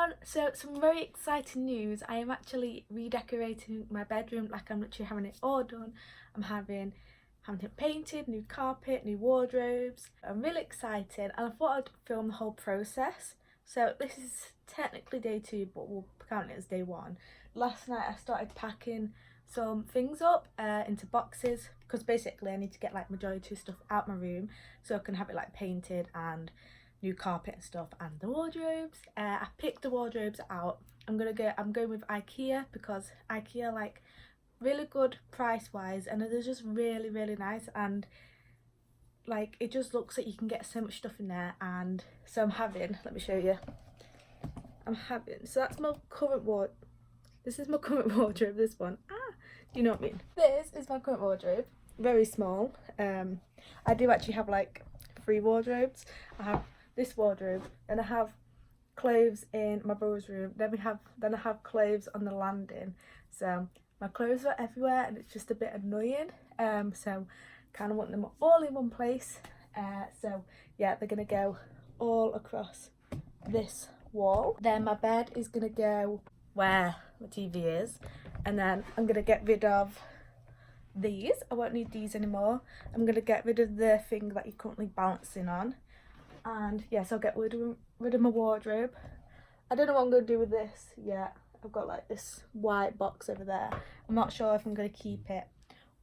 everyone, so some very exciting news. I am actually redecorating my bedroom, like I'm literally having it all done. I'm having it painted, new carpet, new wardrobes. I'm really excited and I thought I'd film the whole process. So this is technically day 2 but we'll count it as day 1. Last night I started packing some things up into boxes because basically I need to get like majority of stuff out my room so I can have it like painted and new carpet and stuff, and the wardrobes. I picked the wardrobes out. I'm going with IKEA because IKEA like really good price wise and they're just really nice, and like it just looks like you can get so much stuff in there. And so I'm having, let me show you, so that's my current wardrobe. This is my current wardrobe, this one. You know what I mean? This is my current wardrobe, very small. I do actually have like 3 wardrobes. I have this wardrobe, and I have clothes in my brother's room, then I have clothes on the landing. So my clothes are everywhere and it's just a bit annoying, so kind of want them all in one place. So yeah, they're gonna go all across this wall. Then my bed is gonna go where my TV is, and then I'm gonna get rid of these. I won't need these anymore. I'm gonna get rid of the thing that you're currently balancing on. And yes, I'll get rid of my wardrobe. I don't know what I'm going to do with this yet. I've got like this white box over there. I'm not sure if I'm going to keep it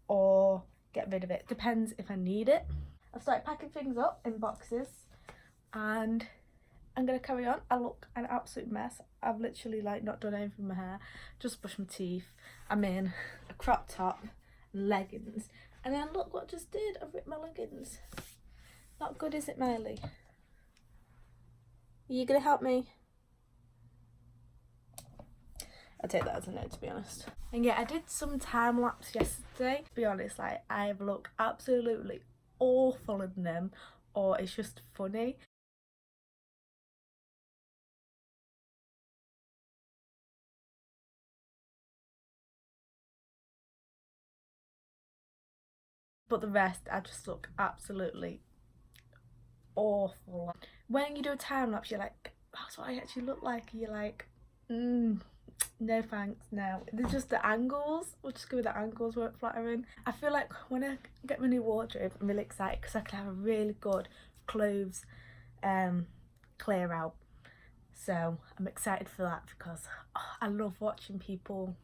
or get rid of it. Depends if I need it. I've started packing things up in boxes and I'm going to carry on. I look an absolute mess. I've literally like not done anything with my hair. Just brushed my teeth. I'm in a crop top and leggings. And then look what I just did. I've ripped my leggings. Not good, is it, Miley? Are you gonna help me? I'll take that as a no, to be honest. And yeah, I did some time lapse yesterday. To be honest, like I look absolutely awful in them, or it's just funny. But the rest, I just look absolutely awful. When you do a time lapse, you're like, that's what I actually look like. You're like, no thanks, no. There's just the angles. We'll just go with the angles weren't flattering. I feel like when I get my new wardrobe, I'm really excited because I can have a really good clothes clear out. So I'm excited for that because I love watching people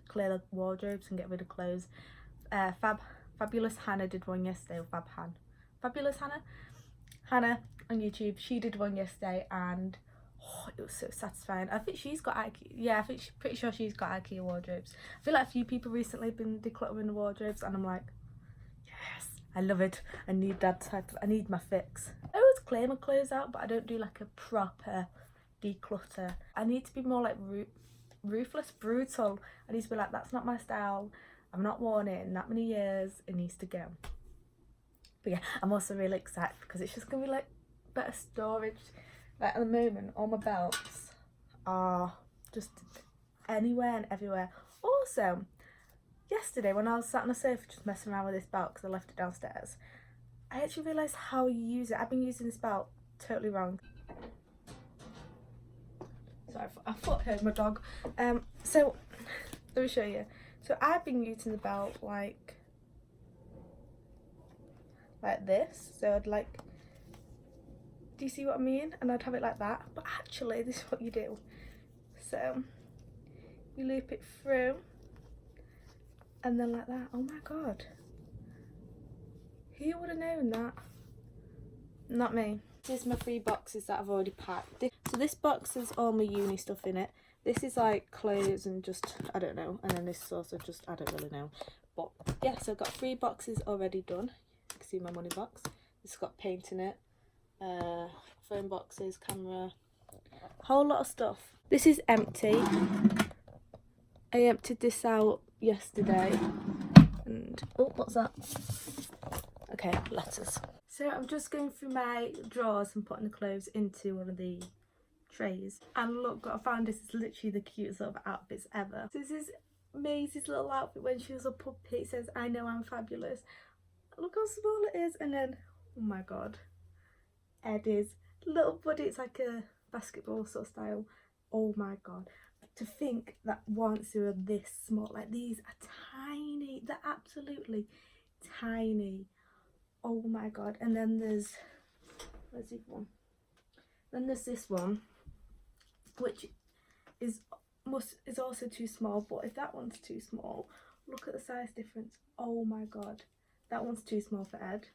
clear their wardrobes and get rid of clothes. Fabulous Hannah did one yesterday, or Fabulous Hannah on YouTube. She did one yesterday and it was so satisfying. I think she's got IKEA. Yeah, I think pretty sure she's got IKEA wardrobes. I feel like a few people recently have been decluttering the wardrobes and I'm like, yes, I love it. I need that type of, I need my fix. I always clear my clothes out, but I don't do like a proper declutter. I need to be more like ruthless, brutal. I need to be like, that's not my style. I've not worn it in that many years. It needs to go. But yeah, I'm also really excited because it's just gonna be like better storage. Like at the moment, all my belts are just anywhere and everywhere. Also, yesterday when I was sat on the sofa just messing around with this belt because I left it downstairs, I actually realised how you use it. I've been using this belt totally wrong. Sorry, I thought I heard my dog. So let me show you. So I've been using the belt like this. So I'd like, do you see what I mean? And I'd have it like that. But actually, this is what you do. So you loop it through and then like that. Oh my god. Who would have known that? Not me. This is my 3 boxes that I've already packed. So this box has all my uni stuff in it. This is like clothes and just, I don't know. And then this is also just, I don't really know. But yeah, so I've got 3 boxes already done. You can see my money box. It's got paint in it. Phone boxes, camera, whole lot of stuff. This is empty. I emptied this out yesterday. And, oh, what's that? Okay, letters. So I'm just going through my drawers and putting the clothes into one of the trays. And look what I found. This is literally the cutest sort of outfits ever. So this is Maisie's little outfit when she was a puppy. It says, I know I'm fabulous. Look how small it is. And then, oh my god, Eddie's little buddy. It's like a basketball sort of style. Oh my god. To think that once they were this small, like these are tiny, they're absolutely tiny. Oh my god. And then where's the one? Then there's this one, which is also too small, but if that one's too small, look at the size difference. Oh my god, that one's too small for Ed.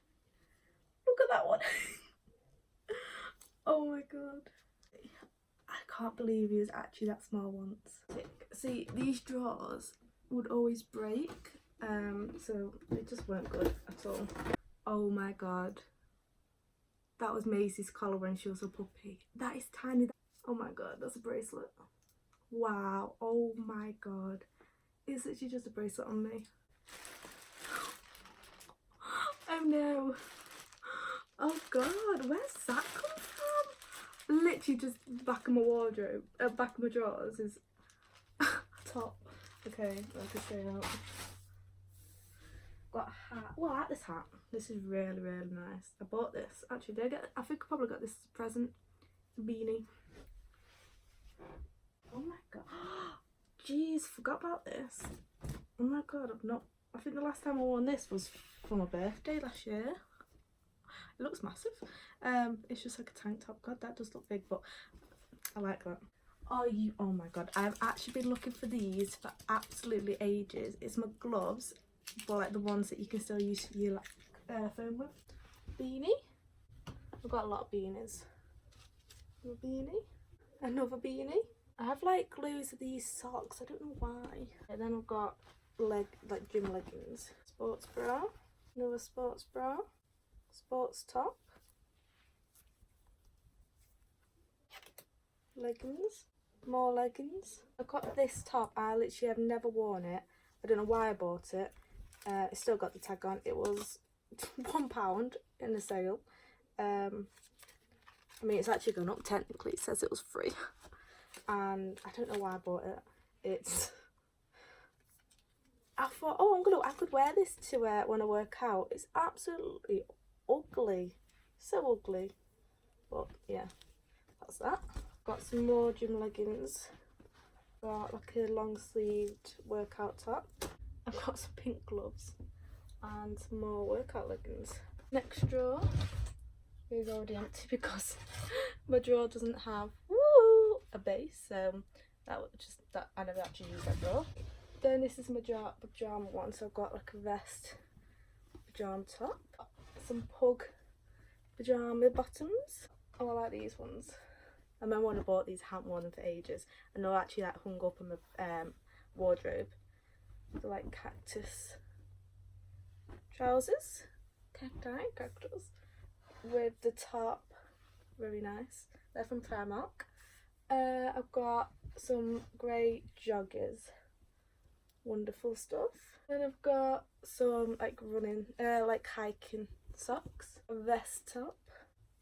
Look at that one. Oh my god, I can't believe he was actually that small once. See, these drawers would always break, so they just weren't good at all. Oh my god, that was Maisie's collar when she was a puppy. That is tiny. Oh my god, that's a bracelet. Wow, oh my god, it's literally just a bracelet on me. Oh no. Oh god, where's that come from? Literally just back of my wardrobe, back of my drawers is a top. Okay, I can say that. Got a hat. Well, I like this hat. This is really, really nice. I bought this. Actually, I think I probably got this as a present. It's a beanie. Oh my god. Jeez, forgot about this. Oh my god, I think the last time I wore this was for my birthday last year. It looks massive. It's just like a tank top. God, that does look big, but I like that. Oh my god, I've actually been looking for these for absolutely ages. It's my gloves, but like the ones that you can still use for your phone with. Beanie. I've got a lot of beanies. A beanie. Another beanie. I have like loads of these socks. I don't know why. And then I've got like gym leggings. Sports bra. Another sports bra. Sports top. Leggings. More leggings. I've got this top. I literally have never worn it. I don't know why I bought it. It's still got the tag on. It was £1 in the sale. I mean, it's actually gone up technically. It says it was free. And I don't know why I bought it. I thought, oh, I could wear this to when I work out. It's absolutely ugly. So ugly. But yeah, that's that. Got some more gym leggings. Got like a long sleeved workout top. I've got some pink gloves and some more workout leggings. Next drawer is already empty because my drawer doesn't have a base, so that I never actually use that drawer. Then this is my pajama one, so I've got like a vest, pajama top, some pug pajama bottoms. Oh, I like these ones. I remember when I bought these, I hadn't worn them for ages, and they're actually like hung up in my wardrobe. They're like cactus trousers, cactus, with the top, very nice. They're from Primark. I've got some grey joggers, wonderful stuff. Then I've got some like running, like hiking socks, a vest top,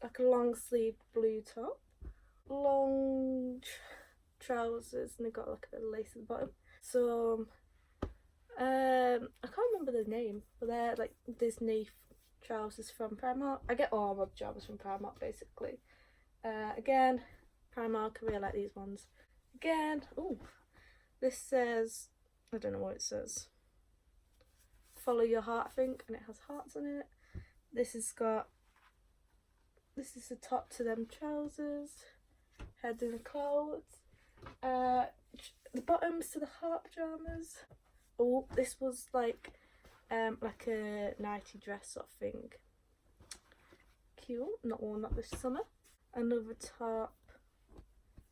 like a long sleeved blue top, long trousers, and they've got like a bit of lace at the bottom. Some, I can't remember the name, but they're like Disney trousers from Primark. I get all my pajamas from Primark basically. Again, Primark, I really like these ones. Again, oh, this says, I don't know what it says. Follow your heart, I think, and it has hearts on it. This is the top to them trousers, head in the clothes. The bottoms to the heart pajamas. Oh, this was like a nighty dress sort of thing. Cute, not worn that this summer. Another top,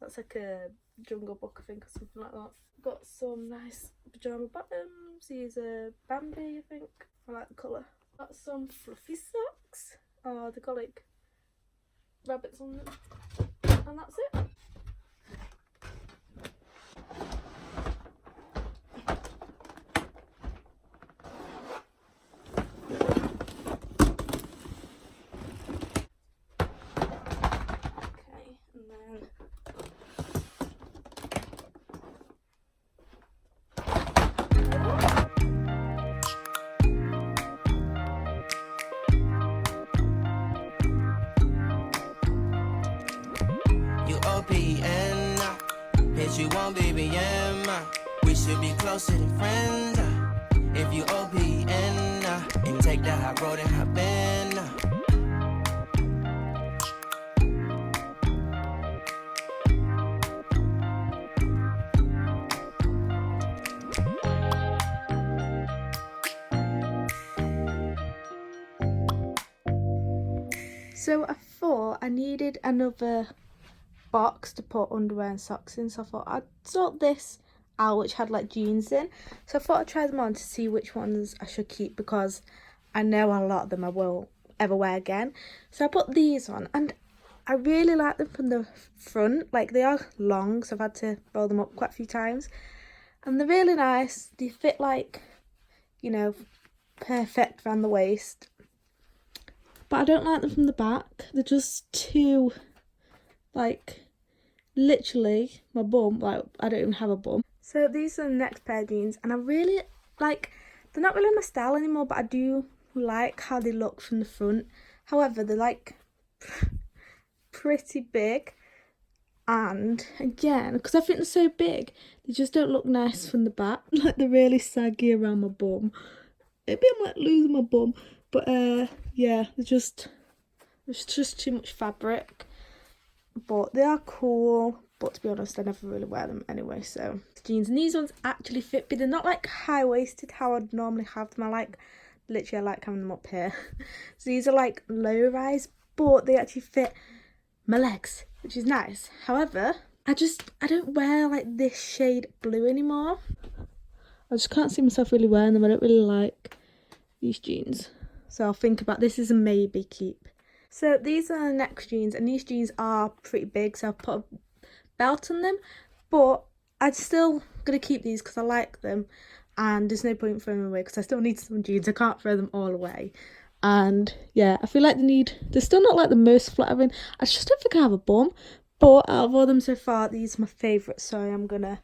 that's like a Jungle Book, I think, or something like that. Got some nice pajama bottoms. These are Bambi, I think. I like the colour. Got some fluffy socks. Oh, they've got like rabbits on them. And that's it. that you want, baby, we should be closer than friends. If you OPN, and take the high road and hop in. So I thought I needed another box to put underwear and socks in, so I thought I'd sort this out, which had like jeans in. So I thought I'd try them on to see which ones I should keep, because I know a lot of them I won't ever wear again. So I put these on, and I really like them from the front. Like, they are long, so I've had to roll them up quite a few times, and they're really nice. They fit, like, you know, perfect around the waist. But I don't like them from the back. They're just too, like, literally my bum. Like, I don't even have a bum. So these are the next pair of jeans, and I really like, they're not really my style anymore, but I do like how they look from the front. However, they're like pretty big, and again, because I think they're so big, they just don't look nice from the back. Like, they're really saggy around my bum. Maybe I'm like losing my bum, but yeah, there's just too much fabric. But they are cool, but to be honest, I never really wear them anyway. So jeans, and these ones actually fit me. They're not like high-waisted how I'd normally have them. I like having them up here. So these are like low-rise, but they actually fit my legs, which is nice. However, I don't wear like this shade blue anymore. I just can't see myself really wearing them. I don't really like these jeans, so I'll think about this. Is a maybe keep. So these are the next jeans, and these jeans are pretty big, so I've put a belt on them, but I'm still gonna keep these because I like them, and there's no point throwing them away because I still need some jeans. I can't throw them all away. And yeah, I feel like they're still not like the most flattering. I just don't think I have a bum, but out of all them so far, these are my favourite, so I'm gonna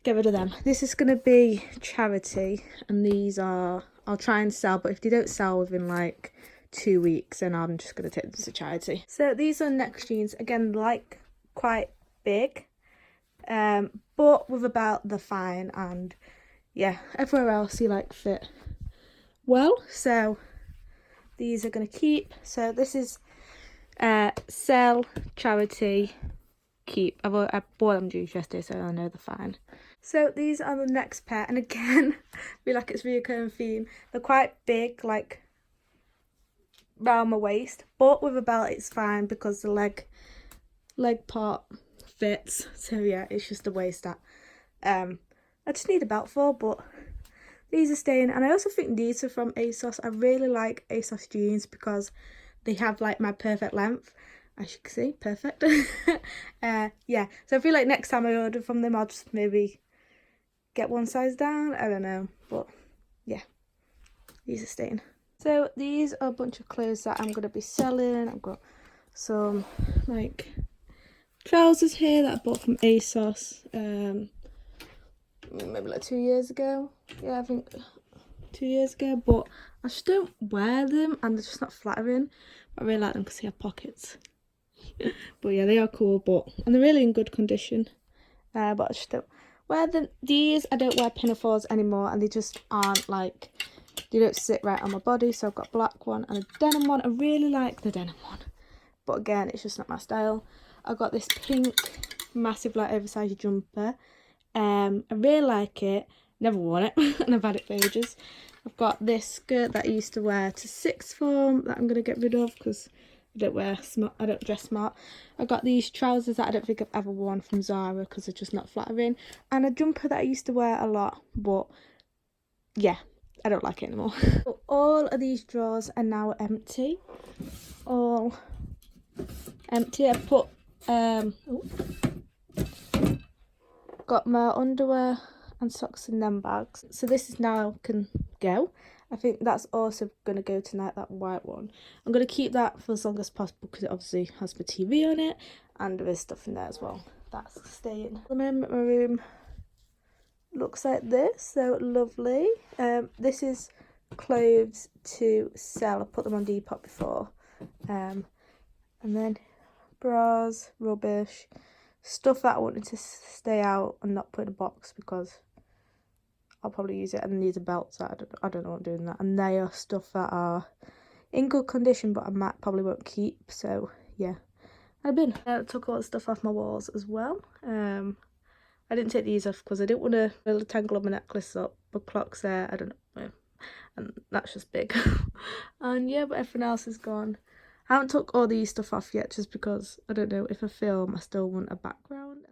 get rid of them. This is gonna be charity, and these are, I'll try and sell, but if they don't sell within like 2 weeks, then I'm just gonna take them to charity. So these are next jeans, again, like quite big, but with a belt they're fine, and yeah, everywhere else you like fit well. So these are gonna keep. So this is sell, charity, keep. I bought them juice yesterday, so I know they're fine. So these are the next pair, and again, I feel like it's reoccurring theme. They're quite big, like round my waist, but with a belt it's fine because the leg part fits. So yeah, it's just the waist that I just need a belt for, but these are staying. And I also think these are from ASOS. I really like ASOS jeans because they have like my perfect length, as you can see, perfect. Yeah, so I feel like next time I order from them, I'll just maybe get one size down. I don't know, but yeah, these are staying. So these are a bunch of clothes that I'm going to be selling. I've got some like trousers here that I bought from ASOS maybe like 2 years ago. Yeah, I think 2 years ago, but I just don't wear them, and they're just not flattering. But I really like them because they have pockets. But yeah, they are cool, and they're really in good condition. But I just don't wear them. These, I don't wear pinafores anymore, and they just aren't like, they don't sit right on my body. So I've got a black one and a denim one. I really like the denim one, but again, it's just not my style. I've got this pink massive like oversized jumper. I really like it. Never worn it and I've had it for ages. I've got this skirt that I used to wear to sixth form that I'm going to get rid of because I don't wear smart. I don't dress smart. I got these trousers that I don't think I've ever worn from Zara because they're just not flattering, and a jumper that I used to wear a lot, but yeah, I don't like it anymore. So all of these drawers are now empty. All empty. I put got my underwear and socks in them bags. So this is now can go. I think that's also going to go tonight, that white one. I'm going to keep that for as long as possible because it obviously has my TV on it, and there is stuff in there as well. That's staying. At the moment my room looks like this, so lovely. This is clothes to sell. I put them on Depop before. And then bras, rubbish, stuff that I wanted to stay out and not put in a box because I'll probably use it, and these are belts that I don't know what I'm doing that, and they are stuff that are in good condition but I probably won't keep, so yeah. I took all the stuff off my walls as well. I didn't take these off because I didn't want to really tangle my necklace up, but clock's there, I don't know, and that's just big. And yeah, but everything else is gone. I haven't took all these stuff off yet just because I don't know, if I film I still want a background.